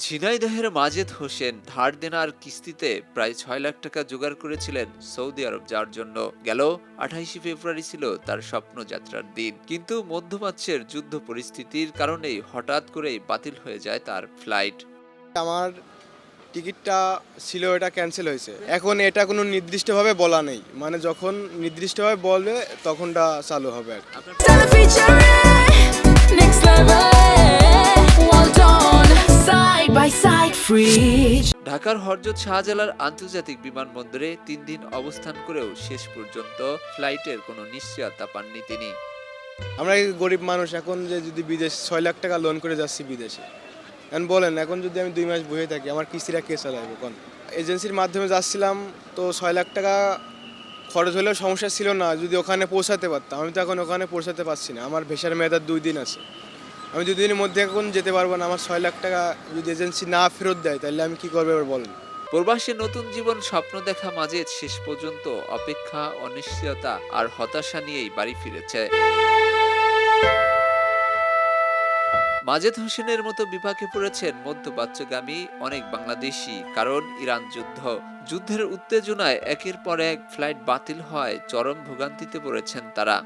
ঝিনাইদহের মাজেদ হোসেন ধার দেনার কিস্তিতে প্রায় ৬ লাখ টাকা জোগাড় করেছিলেন সৌদি আরব যাওয়ার জন্য। গেল ২৮শে ফেব্রুয়ারি ছিল তার স্বপ্নযাত্রার দিন, কিন্তু মধ্যপ্রাচ্যের যুদ্ধ পরিস্থিতির কারণেই হঠাৎ করেই বাতিল হয়ে যায় তার ফ্লাইট। আমার টিকিটটা ছিল, এটা ক্যান্সেল হয়েছে। এখন এটা কোনো নির্দিষ্টভাবে বলা নেই, মানে যখন নির্দিষ্টভাবে বলবে তখনটা চালু হবে আর কি। ঢাকার হযরত শাহজালাল আন্তর্জাতিক বিমানবন্দরে ৩ দিন অবস্থান করেও শেষ পর্যন্ত ফ্লাইটের কোনো নিশ্চয়তা পাননি তিনি। আমরা এই গরিব মানুষ, এখন যে যদি বিদেশ ৬ লাখ টাকা লোন করে যাচ্ছি বিদেশে, এখন বলেন এখন যদি আমি ২ মাস বসে থাকি আমার কিস্তিটা কে চালাবে? কোন এজেন্সির মাধ্যমে যাচ্ছিলাম, তো ৬ লাখ টাকা খরচ হলেও সমস্যা ছিল না যদি ওখানে পৌঁছাতে পারতাম। আমি তো এখন ওখানে পৌঁছাতে পারছি না, আমার ভিসার মেয়াদ আর ২ দিন আছে। আমি ২ দিনের মধ্যে এখন যেতে পারবো না। আমার ৬ লাখ টাকা যদি এজেন্সি না ফেরত দেয় তাহলে আমি কি করবো এবার বলেন? প্রবাসে নতুন জীবন স্বপ্ন দেখা মাজেদ শেষ পর্যন্ত অপেক্ষা, অনিশ্চয়তা আর হতাশা নিয়েই বাড়ি ফিরেছে। মাজেদ হোসেনের মতো বিপাকে পড়েছেন মধ্যপ্রাচ্যগামী অনেক বাংলাদেশি, কারণ ইরান যুদ্ধের উত্তেজনায় একের পর এক ফ্লাইট বাতিল হয়, চরম ভোগান্তিতে পড়েছেন তারা।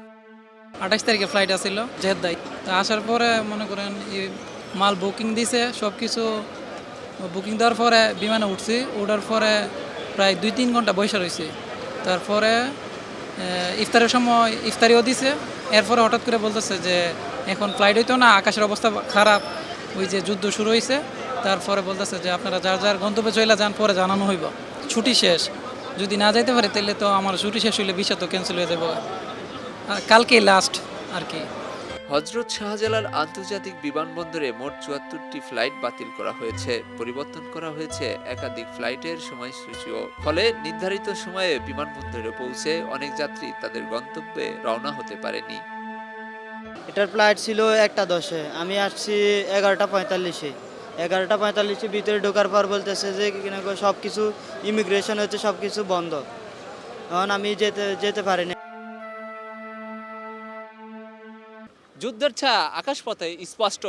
২৮ তারিখে ফ্লাইট আসছিল জেদ্দায়। তা আসার পরে মনে করেন মাল বুকিং দিছে, সব কিছু বুকিং দেওয়ার পরে বিমানে উঠছি। ওঠার পরে প্রায় ২-৩ ঘন্টা বসে রয়েছে। তারপরে ইফতারের সময় ইফতারিও দিছে। এরপরে হঠাৎ করে বলতেছে যে এখন ফ্লাইট হইতো না, আকাশের অবস্থা খারাপ, ওই যে যুদ্ধ শুরু হয়েছে। তারপরে বলতেছে যে আপনারা যার যার গন্তব্যে চলে যান, পরে জানানো হইব। ছুটি শেষ, যদি না যাইতে পারে তাহলে তো আমার ছুটি শেষ হইলে ভিসা তো ক্যান্সেল হয়ে যাবো। কালকে লাস্ট আর কি। হযরত শাহজালাল আন্তর্জাতিক বিমানবন্দরে মোট ৭৪টি ফ্লাইট বাতিল করা হয়েছে, পরিবর্তন করা হয়েছে একাধিক ফ্লাইটের সময়সূচিও। ফলে নির্ধারিত সময়ে বিমানবন্দরে পৌঁছে অনেক যাত্রী তাদের গন্তব্যে রওনা হতে পারেনি। এটার ফ্লাইট ছিল ১টা ১০-এ, আমি আসছি ১১টা ৪৫-এ। ১১টা ৪৫-এ ভিতরে ঢোকার পর বলতেছে যে সব কিছু ইমিগ্রেশন হচ্ছে, সব কিছু বন্ধ। তখন আমি যেতে পারিনি। যুদ্ধের ছায়া আকাশপথে স্পষ্ট,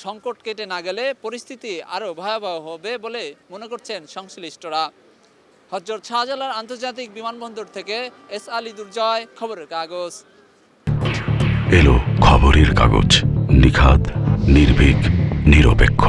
সংকট কেটে না গেলে পরিস্থিতি আরও ভয়াবহ হবে বলে মনে করছেন সংশ্লিষ্টরা। হযরত শাহজালাল আন্তর্জাতিক বিমানবন্দর থেকে এস আলী দুর্জয়, খবরের কাগজ। এলো খবরের কাগজ, নিখাত, নির্ভীক, নিরপেক্ষ।